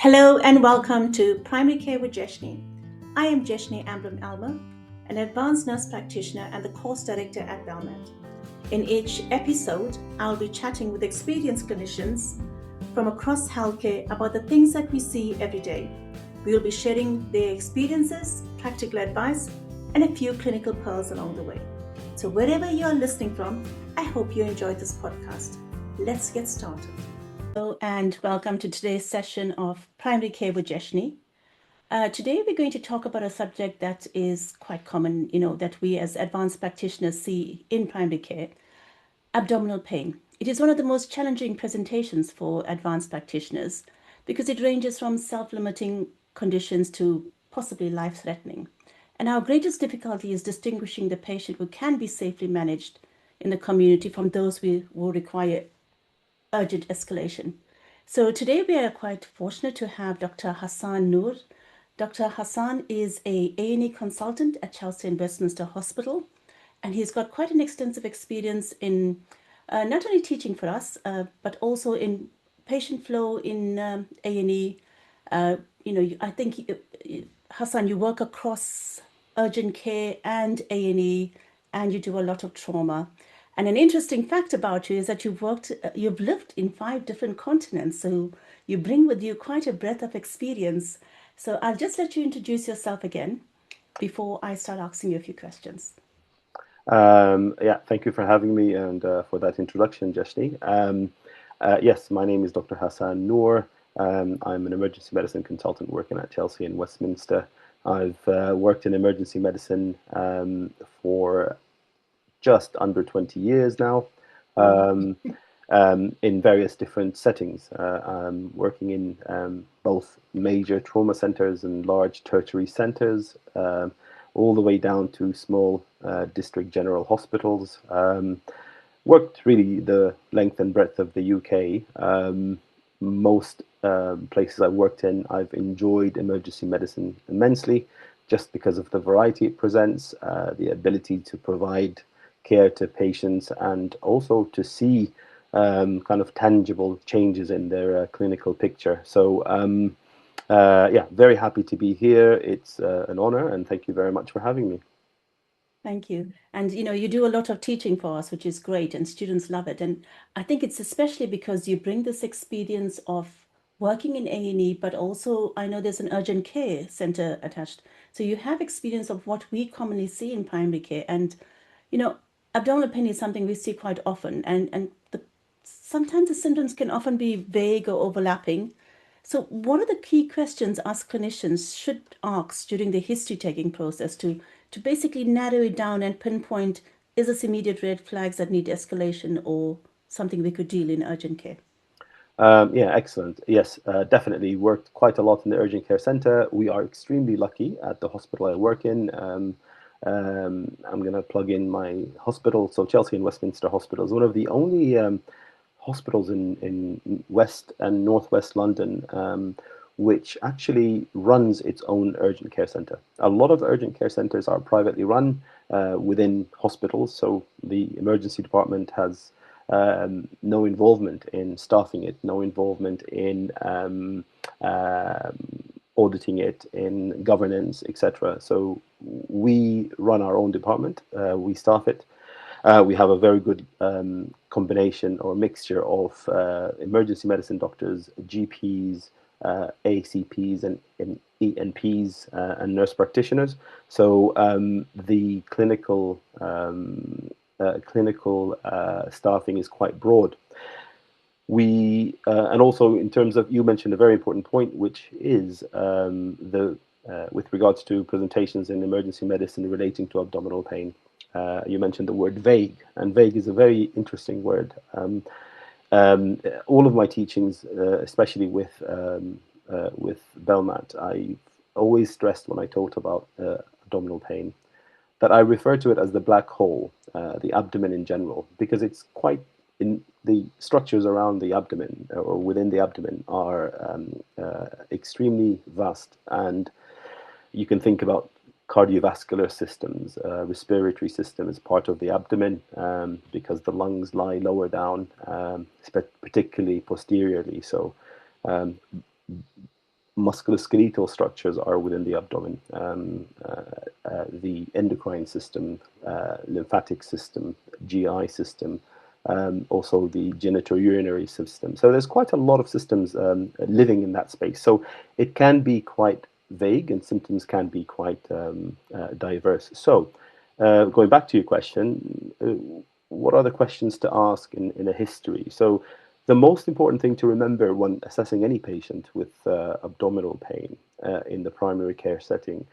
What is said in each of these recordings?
Hello and welcome to Primary Care with Jeshni. I am Jeshni Amblin Alma, an advanced nurse practitioner and the course director at Belmed. In each episode, I'll be chatting with experienced clinicians from across healthcare about the things that we see every day. We'll be sharing their experiences, practical advice, and a few clinical pearls along the way. So wherever you are listening from, I hope you enjoyed this podcast. Let's get started. Hello and welcome to today's session of Primary Care with Jeshni. Today we're going to talk about a subject that is quite common, that we as advanced practitioners see in primary care, abdominal pain. It is one of the most challenging presentations for advanced practitioners because it ranges from self-limiting conditions to possibly life-threatening. And our greatest difficulty is distinguishing the patient who can be safely managed in the community from those who will require urgent escalation. So today we are quite fortunate to have Dr. Hassan Nour. Dr. Hassan is a A&E consultant at Chelsea and Westminster Hospital, and he's got quite an extensive experience in not only teaching for us, but also in patient flow in A&E. I think, Hassan, you work across urgent care and A&E, and you do a lot of trauma. And an interesting fact about you is that you've lived in 5 different continents, so you bring with you quite a breadth of experience. So I'll just let you introduce yourself again before I start asking you a few questions. Thank you for having me and for that introduction, Jeshni. Yes, my name is Dr. Hassan Nour. I'm an emergency medicine consultant working at Chelsea and Westminster. I've worked in emergency medicine for just under 20 years now, in various different settings. I'm working in both major trauma centers and large tertiary centers, all the way down to small district general hospitals. Worked really the length and breadth of the UK. Most places I've worked in, I've enjoyed emergency medicine immensely, just because of the variety it presents, the ability to provide care to patients, and also to see kind of tangible changes in their clinical picture. So very happy to be here. It's an honor, and thank you very much for having me. Thank you. And you do a lot of teaching for us, which is great, and students love it. And I think it's especially because you bring this experience of working in A&E, but also I know there's an urgent care center attached. So you have experience of what we commonly see in primary care. And abdominal pain is something we see quite often, and sometimes the symptoms can often be vague or overlapping. So what are the key questions us clinicians should ask during the history-taking process to basically narrow it down and pinpoint, is this immediate red flags that need escalation or something we could deal in urgent care? Excellent. Yes, definitely worked quite a lot in the urgent care center. We are extremely lucky at the hospital I work in. I'm going to plug in my hospital. So Chelsea and Westminster Hospital is one of the only hospitals in West and Northwest London which actually runs its own urgent care center. A lot of urgent care centers are privately run within hospitals, so the emergency department has no involvement in staffing it, no involvement in auditing it, in governance, etc. So we run our own department, we staff it. We have a very good combination or mixture of emergency medicine doctors, GPs, ACPs, and ANPs, and nurse practitioners. So the clinical staffing is quite broad. We and also in terms of, you mentioned a very important point, which is with regards to presentations in emergency medicine relating to abdominal pain. You mentioned the word vague, and vague is a very interesting word. All of my teachings, especially with Belmed, I always stressed when I talked about abdominal pain that I refer to it as the black hole, the abdomen in general, because it's quite in the structures around the abdomen or within the abdomen are extremely vast, and you can think about cardiovascular systems, respiratory system is part of the abdomen because the lungs lie lower down, particularly posteriorly. So musculoskeletal structures are within the abdomen, the endocrine system, lymphatic system, GI system, also the genitourinary system. So there's quite a lot of systems living in that space. So it can be quite vague, and symptoms can be quite diverse. So going back to your question, what are the questions to ask in a history? So the most important thing to remember when assessing any patient with abdominal pain in the primary care setting,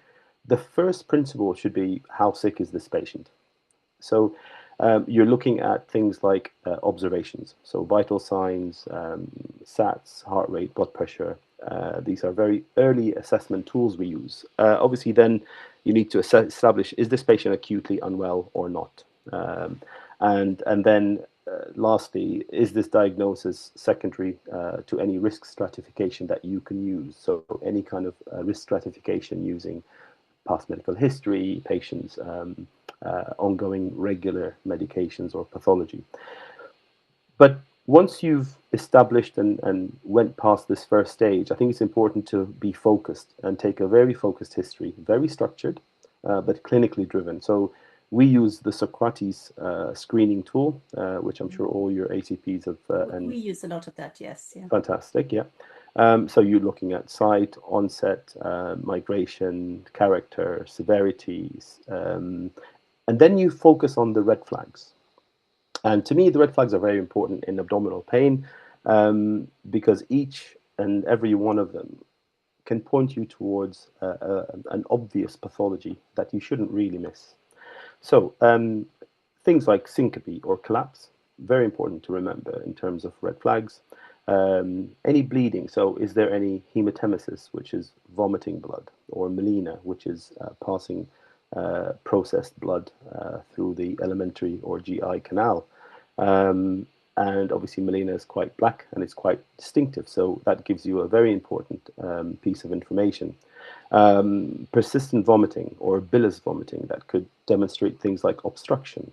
the first principle should be, how sick is this patient? So you're looking at things like observations, so vital signs, SATs, heart rate, blood pressure. These are very early assessment tools we use. Obviously, then you need to establish, is this patient acutely unwell or not? And then lastly, is this diagnosis secondary to any risk stratification that you can use? So any kind of risk stratification using past medical history, patients' ongoing regular medications or pathology. But once you've established and went past this first stage, I think it's important to be focused and take a very focused history, very structured, but clinically driven. So we use the Socrates screening tool, which I'm sure all your ACPs have. And we use a lot of that, yes. Yeah. Fantastic, yeah. So you're looking at site, onset, migration, character, severities, and then you focus on the red flags. And to me, the red flags are very important in abdominal pain because each and every one of them can point you towards an obvious pathology that you shouldn't really miss. So things like syncope or collapse, very important to remember in terms of red flags. Any bleeding, so is there any hematemesis, which is vomiting blood, or melena, which is passing processed blood through the alimentary or GI canal. And obviously melena is quite black and it's quite distinctive, so that gives you a very important piece of information. Persistent vomiting or bilious vomiting, that could demonstrate things like obstruction,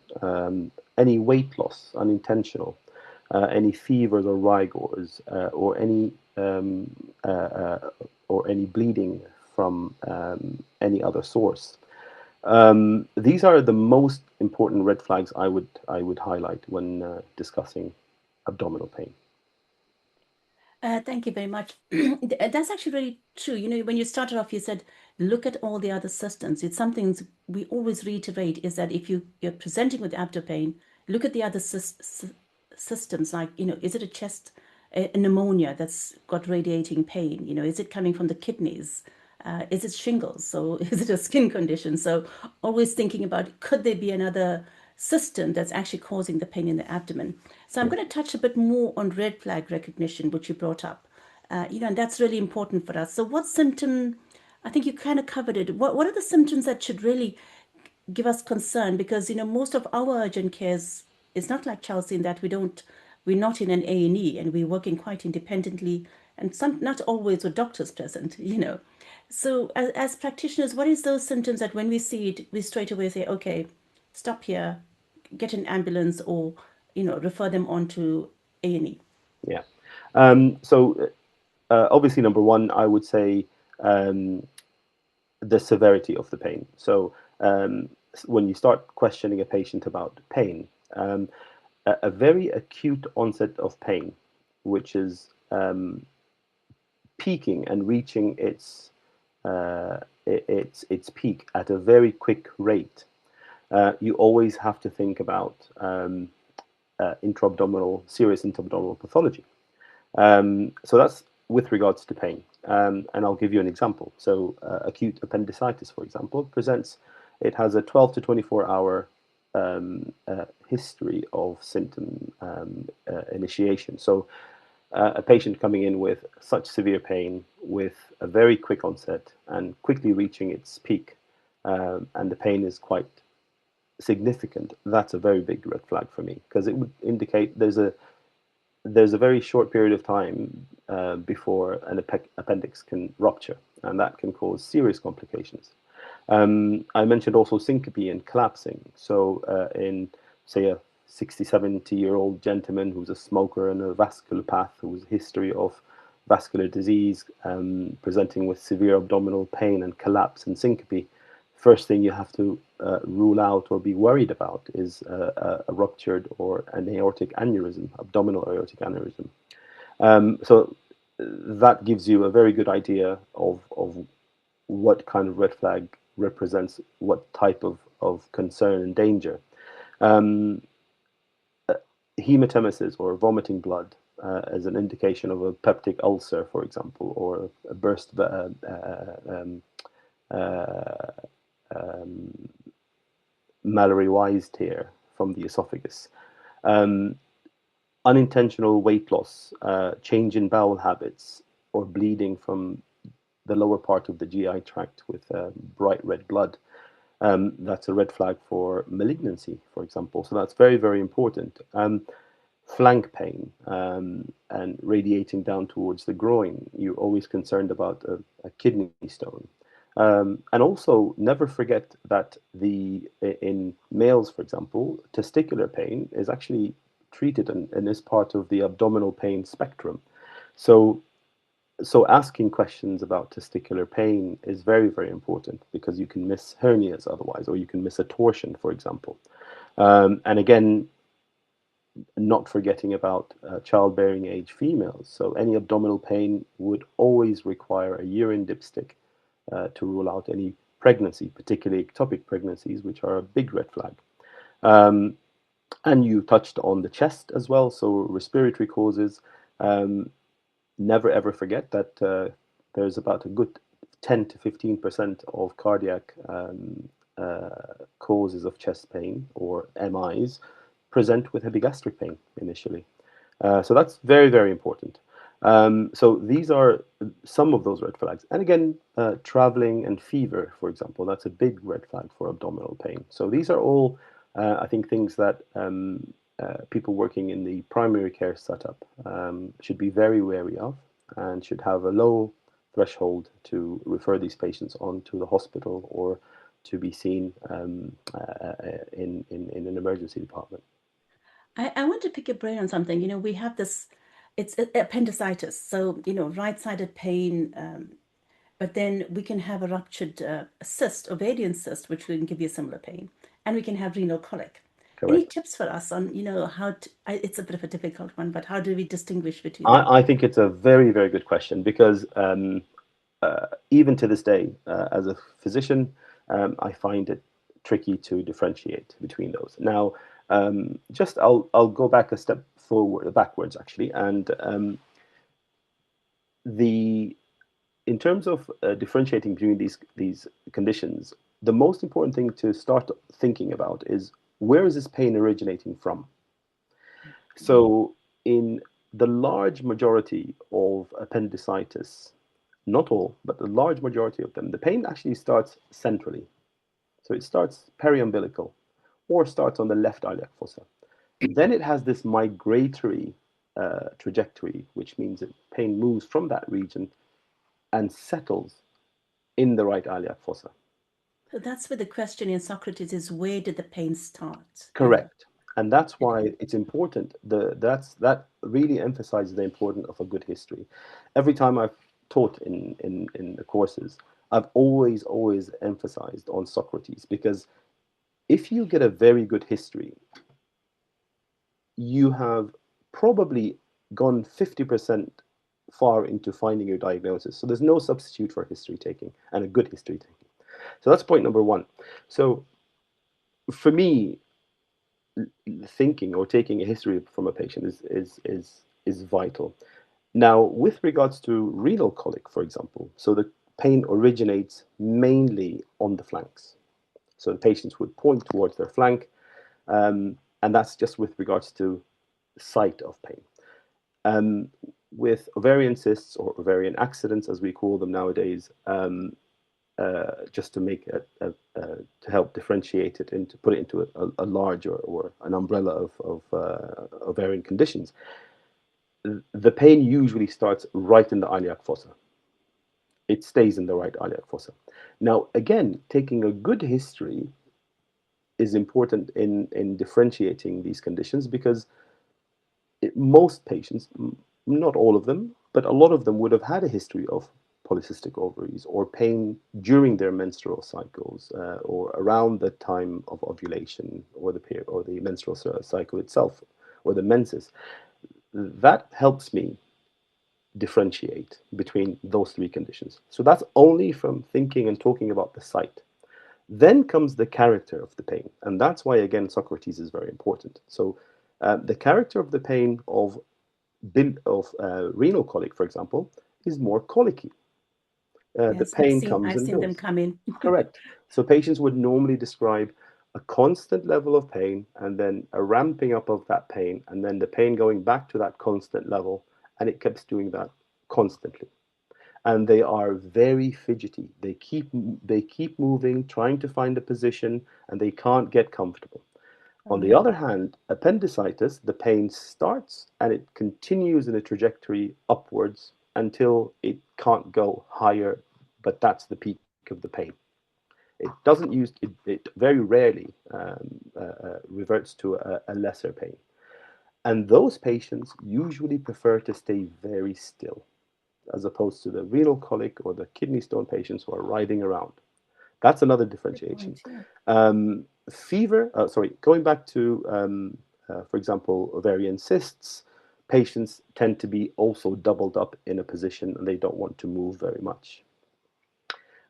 any weight loss, unintentional, any fevers or rigors, or any bleeding from any other source. These are the most important red flags I would highlight when discussing abdominal pain. Thank you very much. That's actually really true. You know, when you started off, you said, look at all the other systems. It's something we always reiterate, is that if you're presenting with abdo pain, look at the other systems, like, you know, is it a chest, a pneumonia that's got radiating pain? You know, is it coming from the kidneys? Is it shingles? So is it a skin condition? So always thinking about, could there be another system that's actually causing the pain in the abdomen? So I'm going to touch a bit more on red flag recognition, which you brought up. You know, and that's really important for us. So what symptom, I think you kind of covered it. What are the symptoms that should really give us concern? Because, you know, most of our urgent cares, it's not like Chelsea in that we're not in an A&E and we're working quite independently, and not always with doctors present, you know. So as practitioners, what is those symptoms that when we see it, we straight away say, okay, stop here, get an ambulance, or, you know, refer them on to A&E? Yeah. So obviously, number one, I would say the severity of the pain. So when you start questioning a patient about pain, a very acute onset of pain, which is peaking and reaching its peak at a very quick rate, you always have to think about serious intra-abdominal pathology. So that's with regards to pain. And I'll give you an example. So acute appendicitis, for example, presents, it has a 12 to 24 hour history of symptom initiation. So a patient coming in with such severe pain with a very quick onset and quickly reaching its peak, and the pain is quite significant, that's a very big red flag for me, because it would indicate there's a very short period of time before an appendix can rupture, and that can cause serious complications. I mentioned also syncope and collapsing. So in, say, a 60, 70-year-old gentleman who's a smoker and a vascular path, who's a history of vascular disease, presenting with severe abdominal pain and collapse and syncope, first thing you have to rule out or be worried about is a ruptured or an aortic aneurysm, abdominal aortic aneurysm. So that gives you a very good idea of what kind of red flag represents what type of concern and danger. Um, Hematemesis or vomiting blood as an indication of a peptic ulcer, for example, or a burst Mallory-Wise tear from the esophagus. Unintentional weight loss, change in bowel habits, or bleeding from the lower part of the GI tract with bright red blood. That's a red flag for malignancy, for example. So that's very, very important. Flank pain and radiating down towards the groin. You're always concerned about a kidney stone. And also, never forget that in males, for example, testicular pain is actually treated and is part of the abdominal pain spectrum. So asking questions about testicular pain is very, very important because you can miss hernias otherwise, or you can miss a torsion, for example. And again, not forgetting about childbearing age females. So any abdominal pain would always require a urine dipstick to rule out any pregnancy, particularly ectopic pregnancies, which are a big red flag. And you touched on the chest as well, so respiratory causes. Never ever forget that there's about a good 10 to 15% of cardiac causes of chest pain, or MIs, present with epigastric pain initially. So that's very, very important. So these are some of those red flags. And again, traveling and fever, for example, that's a big red flag for abdominal pain. So these are all, I think, things that people working in the primary care setup should be very wary of, and should have a low threshold to refer these patients on to the hospital or to be seen in an emergency department. I want to pick your brain on something. We have this, it's appendicitis. So, right-sided pain, but then we can have a ruptured cyst, ovarian cyst, which can give you similar pain. And we can have renal colic. Any Correct. tips for us on, how to, it's a bit of a difficult one, but how do we distinguish between them? I think it's a very, very good question because even to this day, as a physician, I find it tricky to differentiate between those. Now, I'll go back a step backwards actually, and in terms of differentiating between these conditions, the most important thing to start thinking about is, where is this pain originating from? So in the large majority of appendicitis, not all, but the large majority of them, the pain actually starts centrally. So it starts periumbilical or starts on the left iliac fossa. Then it has this migratory trajectory, which means that pain moves from that region and settles in the right iliac fossa. So that's where the question in Socrates is, where did the pain start? Correct. And that's why it's important. That really emphasizes the importance of a good history. Every time I've taught in the courses, I've always emphasized on Socrates, because if you get a very good history, you have probably gone 50% far into finding your diagnosis. So there's no substitute for history taking, and a good history taking. So that's point number one. So for me, thinking or taking a history from a patient is vital. Now, with regards to renal colic, for example, so the pain originates mainly on the flanks. So the patients would point towards their flank, and that's just with regards to site of pain. With ovarian cysts, or ovarian accidents, as we call them nowadays, just to make to help differentiate it and to put it into a larger or an umbrella of ovarian conditions, the pain usually starts right in the iliac fossa. It stays in the right iliac fossa. Now, again, taking a good history is important in differentiating these conditions, because most patients, not all of them, but a lot of them would have had a history of polycystic ovaries or pain during their menstrual cycles or around the time of ovulation or the period or the menstrual cycle itself or the menses. That helps me differentiate between those three conditions. So that's only from thinking and talking about the site. Then comes the character of the pain, and that's why again Socrates is very important. So the character of the pain of renal colic, for example, is more colicky. The Yes, pain comes I've and seen them goes. come in. Correct. So patients would normally describe a constant level of pain and then a ramping up of that pain and then the pain going back to that constant level, and it keeps doing that constantly. And they are very fidgety. They keep moving, trying to find a position, and they can't get comfortable. Oh On the no. other hand, appendicitis, the pain starts and it continues in a trajectory upwards until it can't go higher, but that's the peak of the pain. It very rarely reverts to a lesser pain. And those patients usually prefer to stay very still, as opposed to the renal colic or the kidney stone patients who are riding around. That's another Good differentiation. point. Yeah. Going back to, for example, ovarian cysts, patients tend to be also doubled up in a position and they don't want to move very much.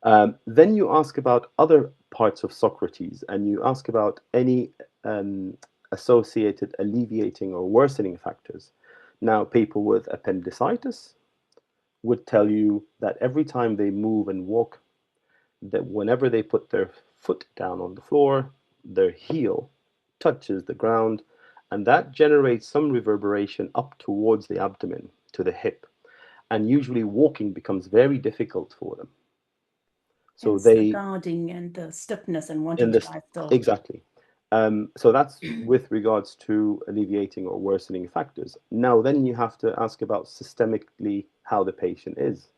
Then you ask about other parts of Socrates and you ask about any associated alleviating or worsening factors. Now, people with appendicitis would tell you that every time they move and walk, that whenever they put their foot down on the floor, their heel touches the ground, and that generates some reverberation up towards the abdomen to the hip. And usually walking becomes very difficult for them. So Hence the they, guarding and the stiffness and wanting in to this, lie still. exactly. So that's with regards to alleviating or worsening factors. Now, then you have to ask about systemically how the patient is.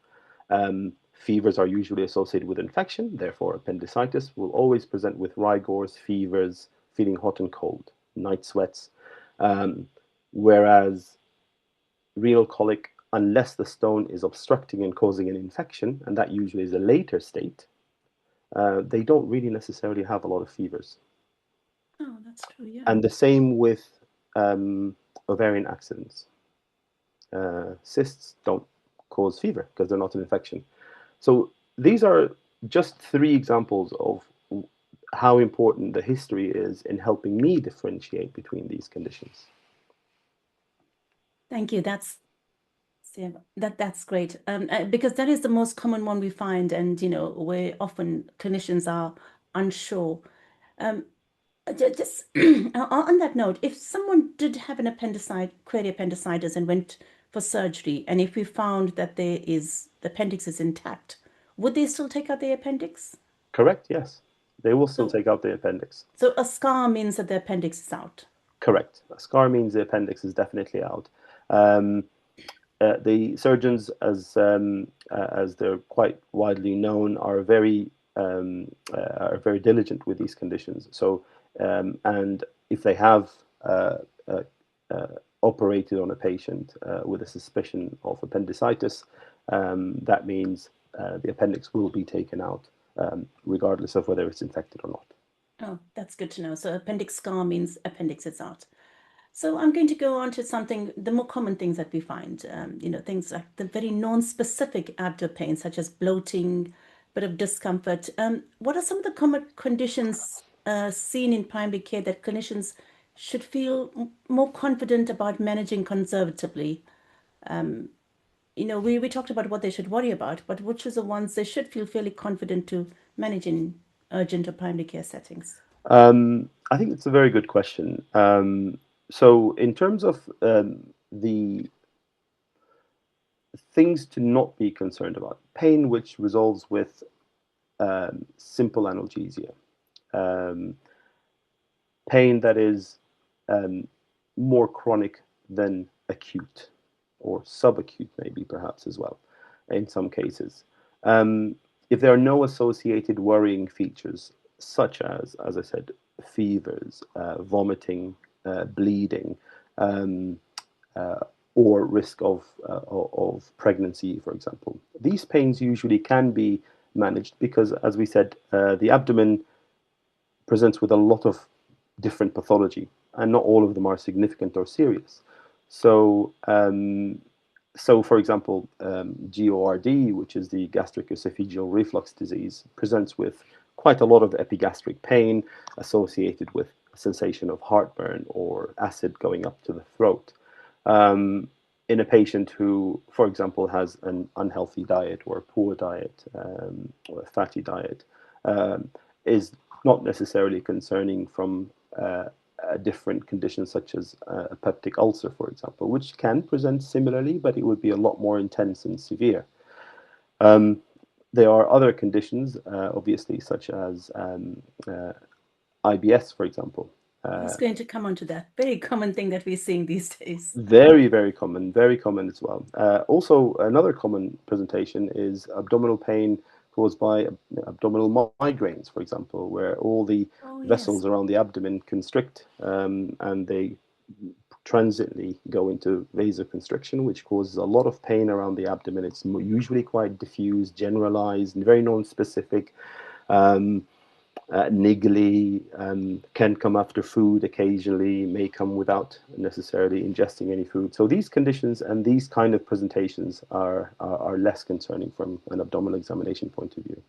Fevers are usually associated with infection, therefore appendicitis will always present with rigors, fevers, feeling hot and cold, night sweats. Um, Whereas renal colic, unless the stone is obstructing and causing an infection, and that usually is a later state, they don't really necessarily have a lot of fevers. Oh, that's true. Yeah. And the same with ovarian accidents. Cysts don't cause fever because they're not an infection. So these are just three examples of how important the history is in helping me differentiate between these conditions. Thank you. That's great. Because that is the most common one we find, and where often clinicians are unsure. Um, just on that note, if someone did have an appendicitis and went for surgery, and if we found that the appendix is intact, would they still take out the appendix? Correct? Yes. They will still So, take out the appendix. so a scar means that the appendix is out. Correct. A scar means the appendix is definitely out. Um, the surgeons, as they're quite widely known, are very diligent with these conditions. So, and if they have uh, uh, operated on a patient with a suspicion of appendicitis, that means the appendix will be taken out, regardless of whether it's infected or not. Oh, that's good to know. So appendix scar means appendix is out. So I'm going to go on to the more common things that we find, things like the very non-specific abdo pain, such as bloating, bit of discomfort. What are some of the common conditions seen in primary care that clinicians should feel more confident about managing conservatively? We talked about what they should worry about, but which are the ones they should feel fairly confident to manage in urgent or primary care settings? I think it's a very good question. So, in terms of the things to not be concerned about, pain which resolves with simple analgesia, um, pain that is um, more chronic than acute or subacute, maybe perhaps as well, in some cases. Um, if there are no associated worrying features, such as I said, fevers, vomiting, bleeding, um, or risk of pregnancy, for example. These pains usually can be managed because, as we said, the abdomen presents with a lot of different pathology, and not all of them are significant or serious. So, for example, GORD, which is the gastric esophageal reflux disease, presents with quite a lot of epigastric pain associated with a sensation of heartburn or acid going up to the throat. In a patient who, for example, has an unhealthy diet or a poor diet or a fatty diet, is not necessarily concerning from a different condition such as a peptic ulcer, for example, which can present similarly, but it would be a lot more intense and severe. There are other conditions, obviously, such as IBS, for example. I was going to come on to that very common thing that we're seeing these days. Very, very common as well. Also, another common presentation is abdominal pain caused by abdominal migraines, for example, where all the Oh, yes. vessels around the abdomen constrict and they transiently go into vasoconstriction, which causes a lot of pain around the abdomen. It's usually quite diffuse, generalized, and very non-specific. Niggly, can come after food occasionally, may come without necessarily ingesting any food. So these conditions and these kind of presentations are less concerning from an abdominal examination point of view.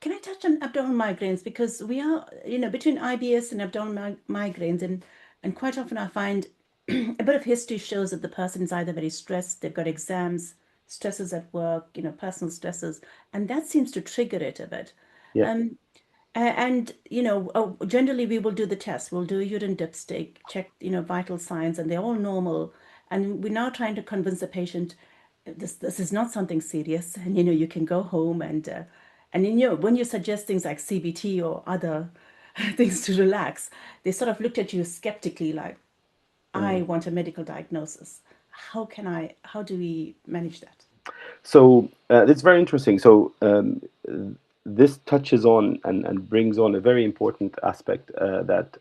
Can I touch on abdominal migraines? Because we are, between IBS and abdominal migraines, and quite often I find a bit of history shows that the person is either very stressed, they've got exams, stresses at work, personal stresses, and that seems to trigger it a bit. Yeah. Um, and generally we will do the test. We'll do a urine dipstick, check vital signs, and they're all normal. And we're now trying to convince the patient this is not something serious, and you can go home and when you suggest things like CBT or other things to relax, they sort of looked at you skeptically, like, I want a medical diagnosis. How do we manage that? So it's very interesting. So this touches on and brings on a very important aspect that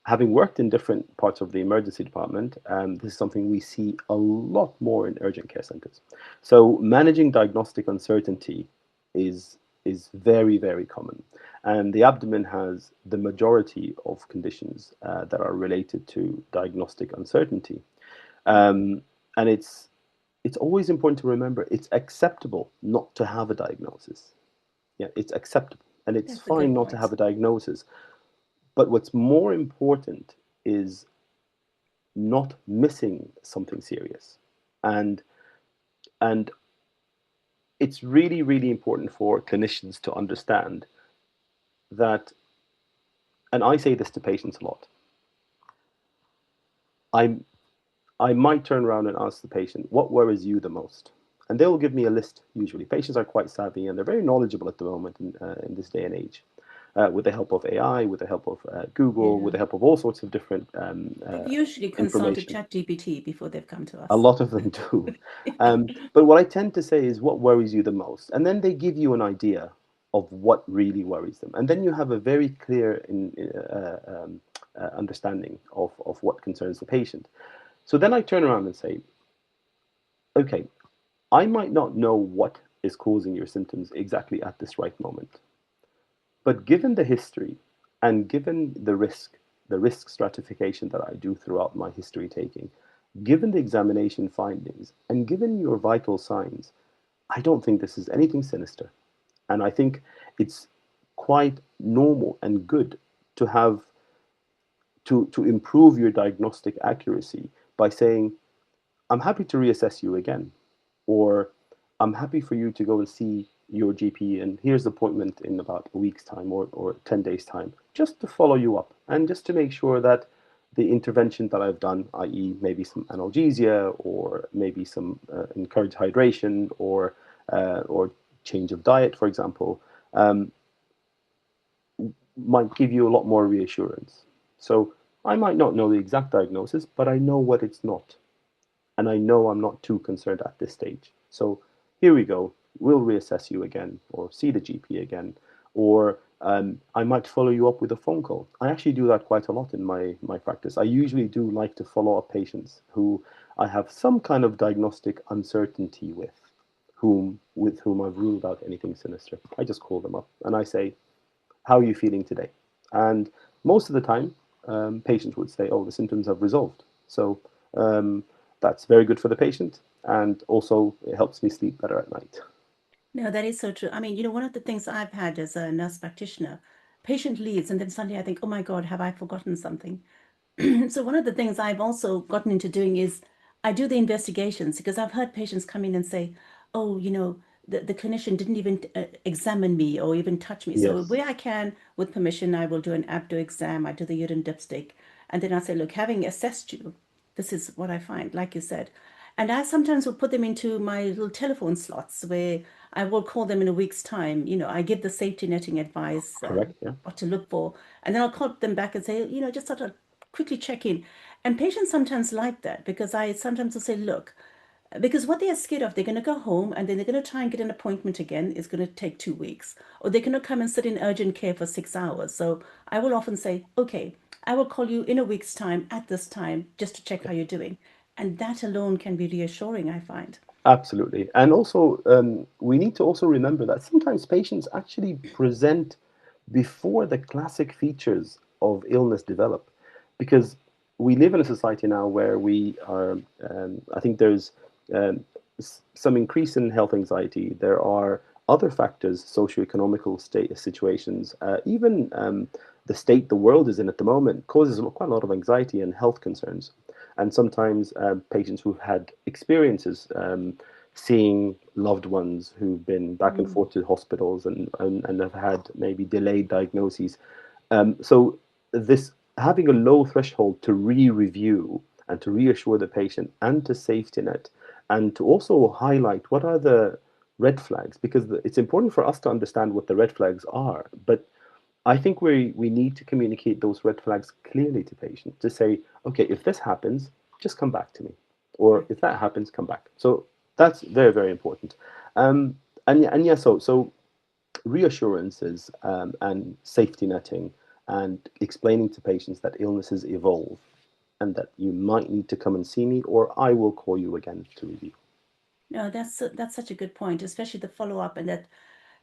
having worked in different parts of the emergency department, this is something we see a lot more in urgent care centers. So managing diagnostic uncertainty is very common, and the abdomen has the majority of conditions that are related to diagnostic uncertainty, and it's always important to remember it's acceptable not to have a diagnosis. Yeah, it's acceptable, and it's That's a fine good not to point. have a diagnosis. But what's more important is not missing something serious. And and it's really important for clinicians to understand that, and I say this to patients a lot, I I might turn around and ask the patient, what worries you the most? And they will give me a list usually. Patients are quite savvy and they're very knowledgeable at the moment in this day and age. With the help of AI, with the help of Google, with Yeah. the help of all sorts of different They've usually consulted information. ChatGPT before they've come to A us. lot of them do. But what I tend to say is, what worries you the most? And then they give you an idea of what really worries them. And then you have a very clear understanding of what concerns the patient. So then I turn around and say, okay, I might not know what is causing your symptoms exactly at this right moment. But given the history and given the risk stratification that I do throughout my history taking, given the examination findings, and given your vital signs, I don't think this is anything sinister. And I think it's quite normal and good to have to improve your diagnostic accuracy by saying, I'm happy to reassess you again, or I'm happy for you to go and see your GP, and here's the appointment in about a week's time or 10 days' time, just to follow you up and just to make sure that the intervention that I've done, i.e., maybe some analgesia or maybe some encouraged hydration or change of diet, for example, might give you a lot more reassurance. So I might not know the exact diagnosis, but I know what it's not, and I know I'm not too concerned at this stage. So here we go. We'll reassess you again, or see the GP again, or I might follow you up with a phone call. I actually do that quite a lot in my practice. I usually do like to follow up patients who I have some kind of diagnostic uncertainty with whom I've ruled out anything sinister. I just call them up and I say, "How are you feeling today?" And most of the time, patients would say, "Oh, the symptoms have resolved." So um, that's very good for the patient, and also it helps me sleep better at night. No, that is so true. I mean, one of the things I've had as a nurse practitioner, patient leaves, and then suddenly I think, oh my God, have I forgotten something? So one of the things I've also gotten into doing is I do the investigations because I've heard patients come in and say, oh, the clinician didn't even examine me or even touch me. So Yes, where I can, with permission, I will do an abdo exam. I do the urine dipstick. And then I say, look, having assessed you, this is what I find, like you said. And I sometimes will put them into my little telephone slots where I will call them in a week's time. I give the safety netting advice, correct. Yeah, what to look for. And then I'll call them back and say, just sort of quickly check in. And patients sometimes like that because I sometimes will say, look, because what they are scared of, they're going to go home and then they're going to try and get an appointment again. It's going to take 2 weeks. Or they're going to come and sit in urgent care for 6 hours. So I will often say, okay, I will call you in a week's time at this time just to check how you're doing. And that alone can be reassuring, I find. absolutely. And also, we need to also remember that sometimes patients actually present before the classic features of illness develop, because we live in a society now where we are. I think there's um, some increase in health anxiety. There are other factors, socioeconomical state situations, even the state the world is in at the moment causes quite a lot of anxiety and health concerns. And sometimes patients who've had experiences seeing loved ones who've been back and Mm. forth to hospitals and have had maybe delayed diagnoses. So this having a low threshold to re-review and to reassure the patient and to safety net and to also highlight what are the red flags, because it's important for us to understand what the red flags are. But I think we need to communicate those red flags clearly to patients to say, okay, if this happens, just come back to me, or Right. if that happens, come back. So that's very, very important. And yeah, so reassurances and safety netting and explaining to patients that illnesses evolve and that you might need to come and see me, or I will call you again to review. No, that's such a good point, especially the follow up and that,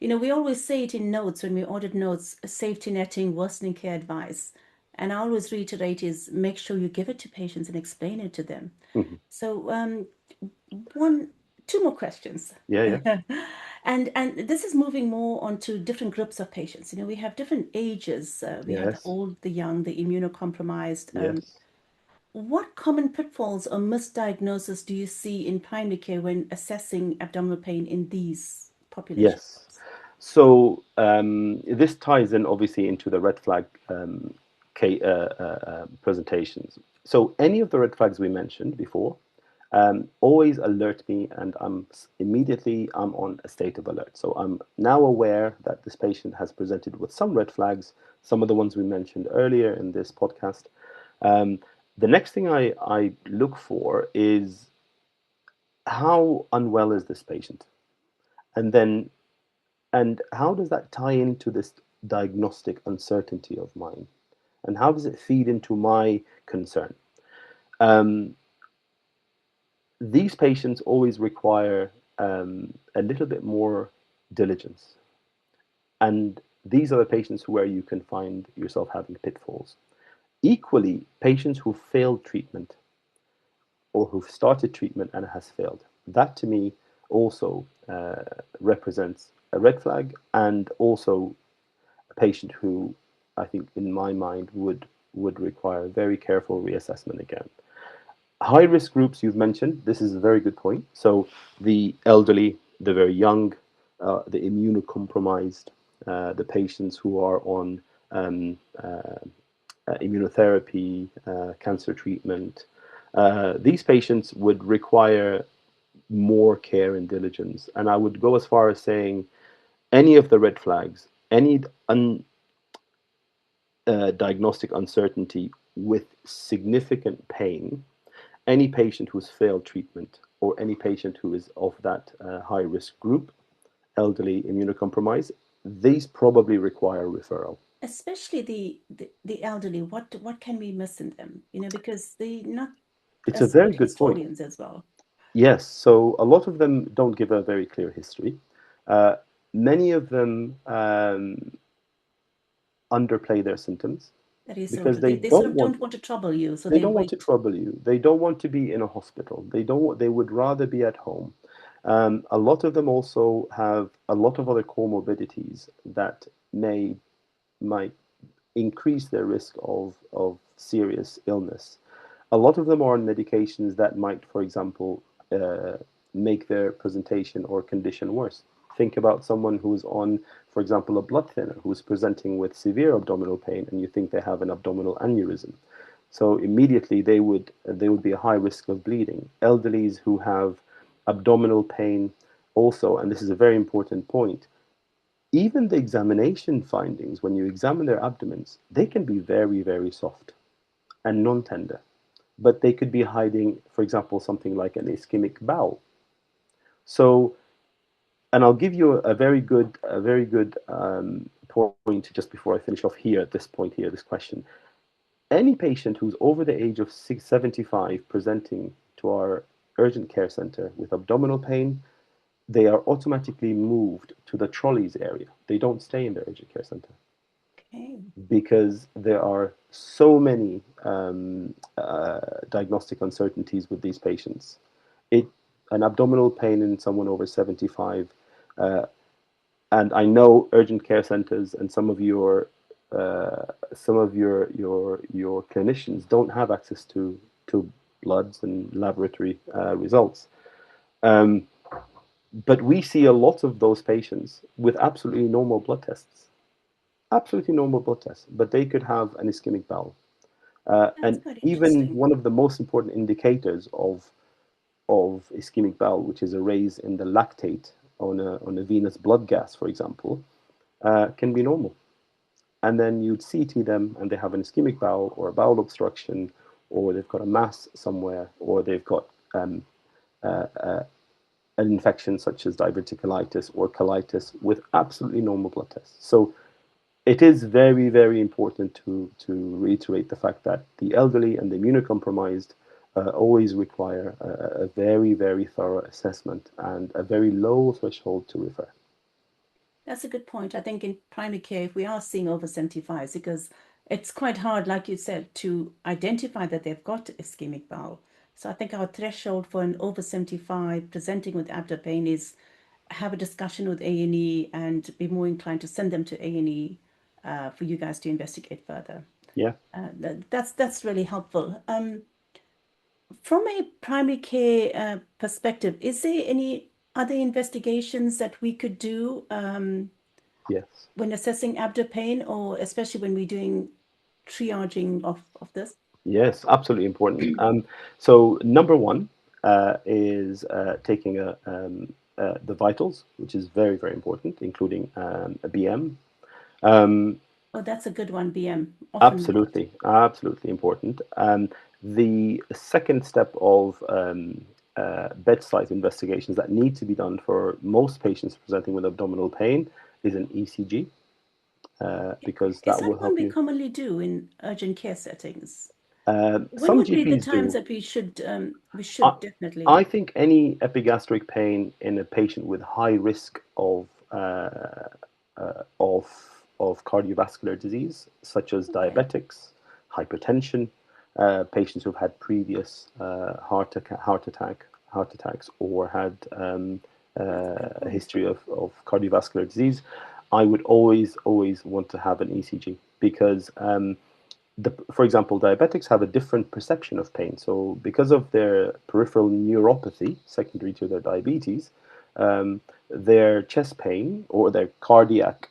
we always say it in notes when we audit notes, safety netting, worsening care advice. And I always reiterate is make sure you give it to patients and explain it to them. Mhm. So one, two more questions. Yeah, yeah. And this is moving more onto different groups of patients. We have different ages. We have the Yes, old, the young, the immunocompromised. yes, What common pitfalls or misdiagnoses do you see in primary care when assessing abdominal pain in these population yes. groups? So this ties in obviously into the red flag presentations. So any of the red flags we mentioned before always alert me, and I'm on a state of alert. So I'm now aware that this patient has presented with some red flags, some of the ones we mentioned earlier in this podcast. Um, the next thing I look for is how unwell is this patient, and then and how does that tie into this diagnostic uncertainty of mine? And how does it feed into my concern? Um, these patients always require a little bit more diligence. And these are the patients where you can find yourself having pitfalls. Equally, patients who failed treatment or who've started treatment and has failed. That to me also represents a red flag, and also a patient who I think, in my mind, would require very careful reassessment again. High risk groups you've mentioned. This is a very good point. So the elderly, the very young, the immunocompromised, the patients who are on um, immunotherapy, cancer treatment. These patients would require more care and diligence. And I would go as far as saying any of the red flags, any diagnostic uncertainty with significant pain, any patient who's failed treatment, or any patient who is of that high risk group, elderly, immunocompromised, these probably require referral. Especially the elderly. What can we miss in them? Because they're not It's a as very good good point. historians as well. Yes, so a lot of them don't give a very clear history. Uh, Many of them underplay their symptoms That is so because true. They sort of don't want to trouble you, so they they don't want to wait. trouble you. They don't want to be in a hospital. They would rather be at home. A lot of them also have a lot of other comorbidities that might increase their risk of serious illness. A lot of them are on medications that might, for example, make their presentation or condition worse. Think about someone who's on, for example, a blood thinner, who's presenting with severe abdominal pain, and you think they have an abdominal aneurysm. So immediately they would be a high risk of bleeding. Elderlies who have abdominal pain also, and this is a very important point, even the examination findings, when you examine their abdomens, they can be very, very soft and non-tender, but they could be hiding, for example, something like an ischemic bowel. So, and I'll give you a very good point just before I finish off here at this point here, this question. Any patient who's over the age of 75 presenting to our urgent care center with abdominal pain, they are automatically moved to the trolleys area. They don't stay in the urgent care center Okay. because there are so many diagnostic uncertainties with these patients. It An abdominal pain in someone over 75, uh, and I know urgent care centers and some of your clinicians don't have access to bloods and laboratory results. Um, but we see a lot of those patients with absolutely normal blood tests, but they could have an ischemic bowel. That's And quite even interesting. one of the most important indicators of ischemic bowel, which is a raise in the lactate on a venous blood gas, for example, can be normal. And then you'd CT them and they have an ischemic bowel or a bowel obstruction, or they've got a mass somewhere, or they've got an infection such as diverticulitis or colitis with absolutely normal blood tests. So it is very, very important to reiterate the fact that the elderly and the immunocompromised always require a very, very thorough assessment and a very low threshold to refer. That's a good point. I think in primary care, if we are seeing over 75s, because it's quite hard, like you said, to identify that they've got ischemic bowel. So I think our threshold for an over 75 presenting with abdo pain is have a discussion with A&E and be more inclined to send them to A&E for you guys to investigate further. Yeah. That's really helpful. From a primary care perspective, is there any other investigations that we could do Yes. when assessing abdo pain, or especially when we're doing triaging of this? Yes. Absolutely important. So number one is taking the vitals, which is very, very important, including a BM. Um, Oh, that's a good one, BM, often missed. Absolutely, absolutely important. The second step of bedside investigations that need to be done for most patients presenting with abdominal pain is an ECG, because Is that that will one help we you. commonly do in urgent care settings? When Some would be the GPs times do. that we I, should definitely? I think any epigastric pain in a patient with high risk uh, of of cardiovascular disease, such as Okay. diabetics, hypertension, patients who've had previous heart attacks, or had That's a good a point. history of cardiovascular disease, I would always want to have an ECG because for example, diabetics have a different perception of pain. So, because of their peripheral neuropathy secondary to their diabetes, their chest pain or their cardiac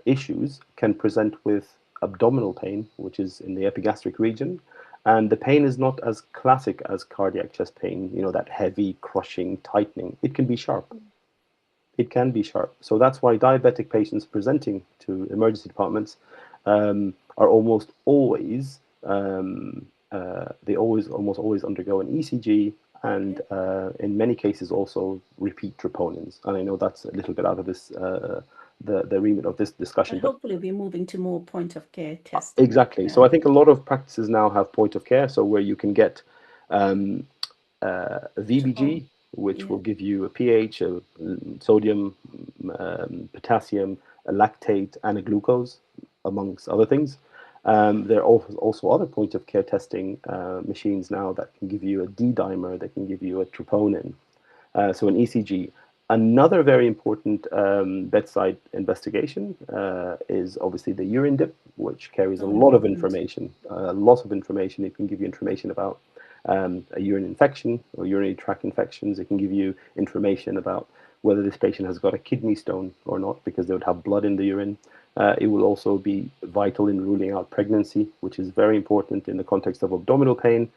issues can present with abdominal pain, which is in the epigastric region. And the pain is not as classic as cardiac chest pain, that heavy, crushing, tightening. It can be sharp. It can be sharp. So that's why diabetic patients presenting to emergency departments are almost always they almost always undergo an ECG, and Okay. in many cases also repeat troponins. And I know that's a little bit out of this the remit of this discussion. But hopefully we're moving to more point of care testing. Exactly. So I think a lot of practices now have point of care, so where you can get VBG, which will give you a pH, a sodium, potassium, a lactate, and a glucose, amongst other things. There are also other point of care testing machines now that can give you a D-dimer, that can give you a troponin, so an ECG. Another very important bedside investigation is obviously the urine dip, which carries a lot of information. Lots of information. It can give you information about a urine infection or urinary tract infections. It can give you information about whether this patient has got a kidney stone or not, because they would have blood in the urine. It will also be vital in ruling out pregnancy, which is very important in the context of abdominal pain,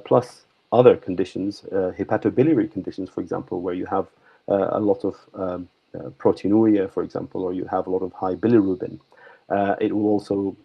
plus other conditions, hepatobiliary conditions, for example, where you have a lot of proteinuria, for example, or you have a lot of high bilirubin. It will also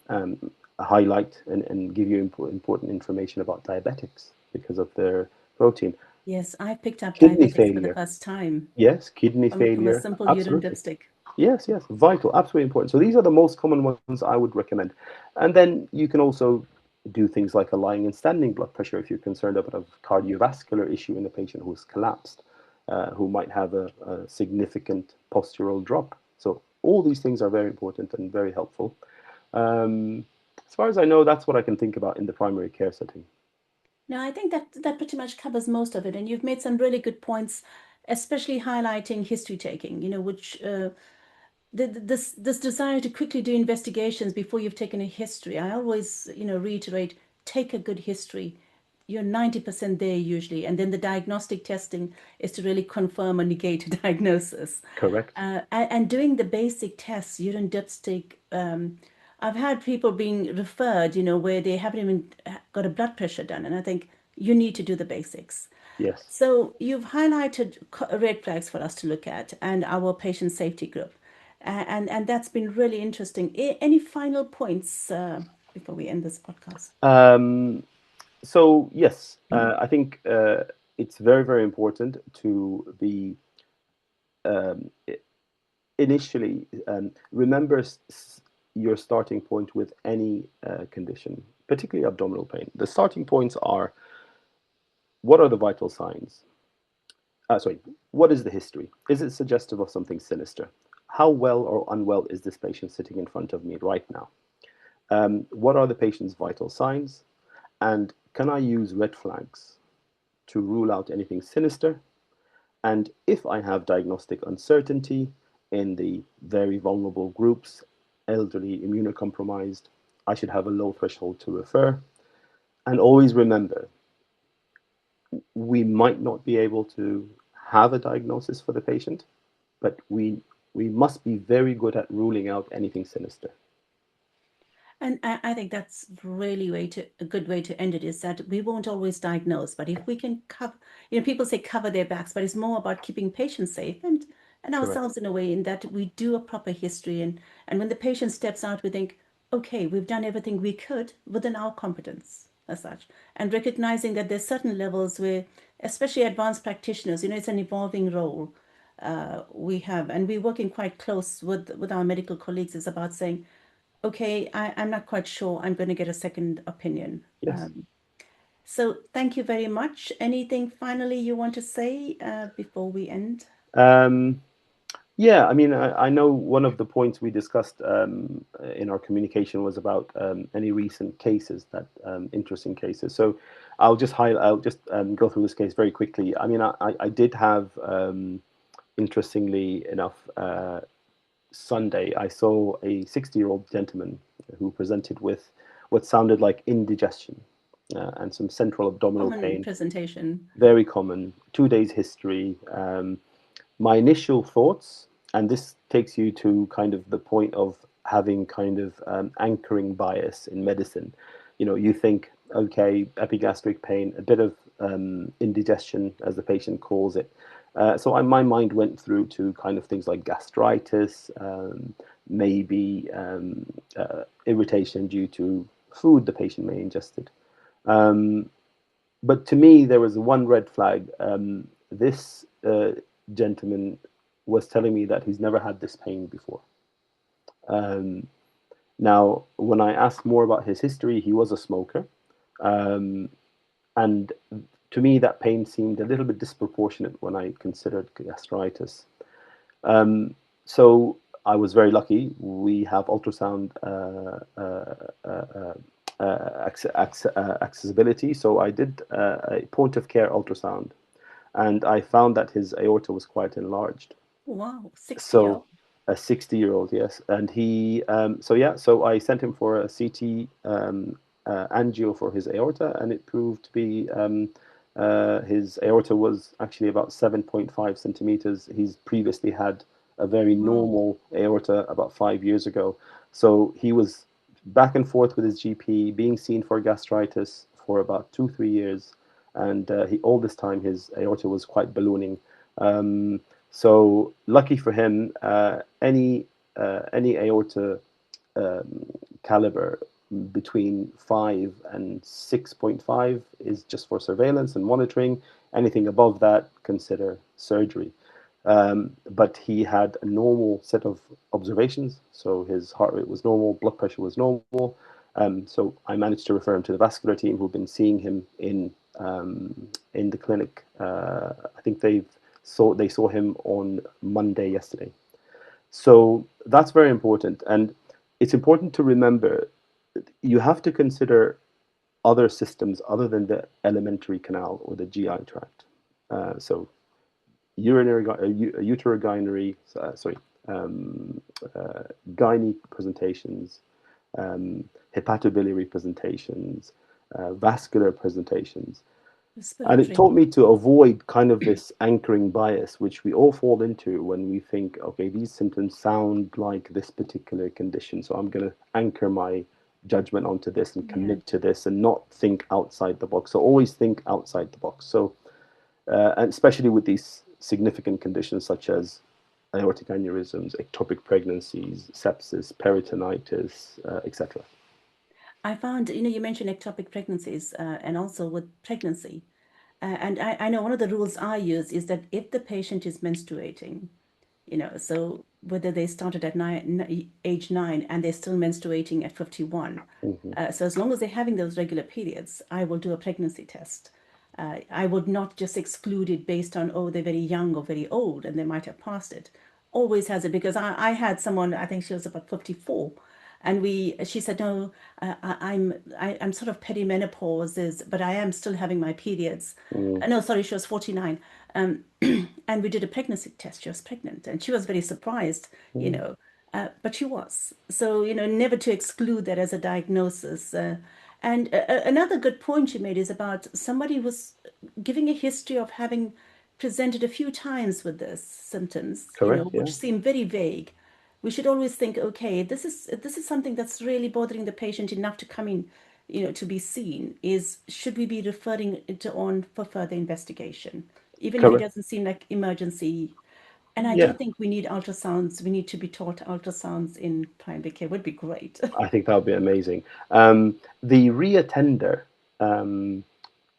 highlight and give you important information about diabetics because of their protein. Yes, I picked up Kidney diabetics for the failure. first time. Yes, kidney From a failure. simple urine Absolutely. dipstick. Yes, yes, vital, absolutely important. So these are the most common ones I would recommend. And then you can also do things like a lying and standing blood pressure if you're concerned about a cardiovascular issue in a patient who's collapsed, who might have a significant postural drop. So all these things are very important and very helpful. As far as I know, that's what I can think about in the primary care setting. No, I think that pretty much covers most of it, and you've made some really good points, especially highlighting history taking. Which this desire to quickly do investigations before you've taken a history. I always reiterate, take a good history. You're 90% there usually, and then the diagnostic testing is to really confirm or negate a diagnosis. Correct. And doing the basic tests, urine dipstick. I've had people being referred, where they haven't even got a blood pressure done, and I think you need to do the basics. Yes. So you've highlighted red flags for us to look at, and our patient safety group, and that's been really interesting. Any final points before we end this podcast? So yes, I think it's very, very important to be initially remember your starting point with any condition, particularly abdominal pain. The starting points are: what are the vital signs? What is the history? Is it suggestive of something sinister? How well or unwell is this patient sitting in front of me right now? What are the patient's vital signs? And can I use red flags to rule out anything sinister? And if I have diagnostic uncertainty in the very vulnerable groups, elderly, immunocompromised, I should have a low threshold to refer. And always remember, we might not be able to have a diagnosis for the patient, but we must be very good at ruling out anything sinister. And I think that's really a good way to end it, is that we won't always diagnose, but if we can cover, people say cover their backs, but it's more about keeping patients safe and Correct. ourselves in a way, in that we do a proper history. And when the patient steps out, we think, okay, we've done everything we could within our competence as such. And recognizing that there's certain levels where, especially advanced practitioners, it's an evolving role we have. And we're working quite close with our medical colleagues. It's about saying, okay, I'm not quite sure. I'm going to get a second opinion. Yes. So thank you very much. Anything finally you want to say before we end? Yeah, I mean, I know one of the points we discussed in our communication was about any recent cases, that interesting cases. So I'll just go through this case very quickly. I mean, I did have, interestingly enough, Sunday, I saw a 60-year-old gentleman who presented with what sounded like indigestion and some central abdominal Common pain. presentation. Very common. 2 days history. My initial thoughts, and this takes you to kind of the point of having kind of anchoring bias in medicine. You think, okay, epigastric pain, a bit of indigestion, as the patient calls it. So my mind went through to kind of things like gastritis, maybe irritation due to food the patient may ingested. But to me, there was one red flag. This gentleman was telling me that he's never had this pain before. Um, Now, when I asked more about his history, he was a smoker. Um, and to me, that pain seemed a little bit disproportionate when I considered gastritis. So I was very lucky. We have ultrasound accessibility. So I did a point of care ultrasound, and I found that his aorta was quite enlarged. Wow, 60. So a 60-year-old, yes, and he so I sent him for a CT angio for his aorta, and it proved to be his aorta was actually about 7.5 centimeters. He's previously had a very Wow. normal aorta about 5 years ago, so he was back and forth with his GP, being seen for gastritis for about 2 3 years, and he all this time his aorta was quite ballooning. So lucky for him, any aorta um, caliber between 5 and 6.5 is just for surveillance and monitoring. Anything above that, consider surgery. But he had a normal set of observations. So his heart rate was normal, blood pressure was normal. So I managed to refer him to the vascular team who've been seeing him in the clinic. I think they saw him on Monday yesterday. So that's very important. And it's important to remember you have to consider other systems other than the alimentary canal or the GI tract. So urinary, uterogynary, sorry, um, gynae presentations, hepatobiliary presentations, vascular presentations. And it Respiratory. taught me to avoid kind of this anchoring bias, which we all fall into when we think, okay, these symptoms sound like this particular condition. So I'm going to anchor my judgment onto this and Yeah. commit to this and not think outside the box. So always think outside the box. So, and especially with these significant conditions such as aortic aneurysms, ectopic pregnancies, sepsis, peritonitis, etc. I found, you mentioned ectopic pregnancies and also with pregnancy. And I know one of the rules I use is that if the patient is menstruating, so whether they started at age 9 and they're still menstruating at 51, Mm-hmm. so as long as they're having those regular periods, I will do a pregnancy test. I would not just exclude it based on, oh, they're very young or very old and they might have passed it. Always has it, because I had someone, I think she was about 54, and she said, no, I'm sort of perimenopause, but I am still having my periods. No, sorry, she was 49. And we did a pregnancy test. She was pregnant and she was very surprised, Mm-hmm. but she was. So, never to exclude that as a diagnosis. And another good point you made is about somebody who's giving a history of having presented a few times with this symptoms, Correct, yeah. which seem very vague. We should always think, okay, this is something that's really bothering the patient enough to come in, to be seen. Should we be referring it on for further investigation, even if it Correct. doesn't seem like emergency? And I do Yeah. think we need ultrasounds. We need to be taught ultrasounds in primary care. Would be great. I think that would be amazing. The reattender um,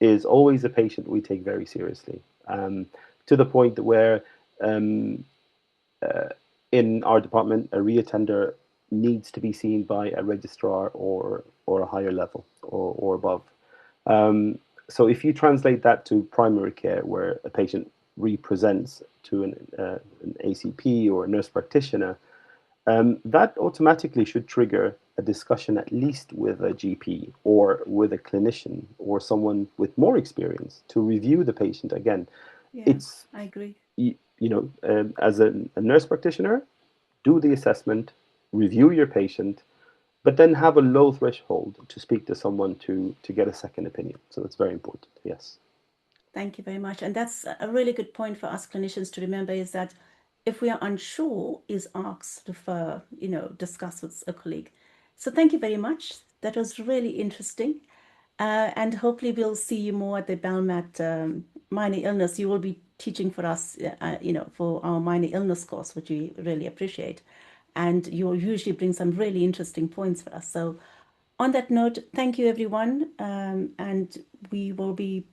is always a patient we take very seriously, to the point where um, in our department, a reattender needs to be seen by a registrar or a higher level or above. So if you translate that to primary care, where a patient represents to an ACP or a nurse practitioner, that automatically should trigger a discussion at least with a GP or with a clinician or someone with more experience to review the patient again. Yeah, It's, I agree. as a nurse practitioner, do the assessment, review your patient, but then have a low threshold to speak to someone to get a second opinion. So that's very important. Yes. Thank you very much. And that's a really good point for us clinicians to remember, is that if we are unsure, is asked to refer, discuss with a colleague. So thank you very much. That was really interesting. And hopefully we'll see you more at the Belmat minor illness. You will be teaching for us, for our minor illness course, which we really appreciate. And you'll usually bring some really interesting points for us. So on that note, thank you everyone. And we will be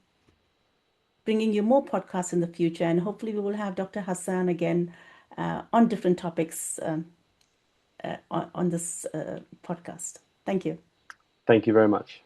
bringing you more podcasts in the future. And hopefully we will have Dr. Hassan again on different topics on this podcast. Thank you. Thank you very much.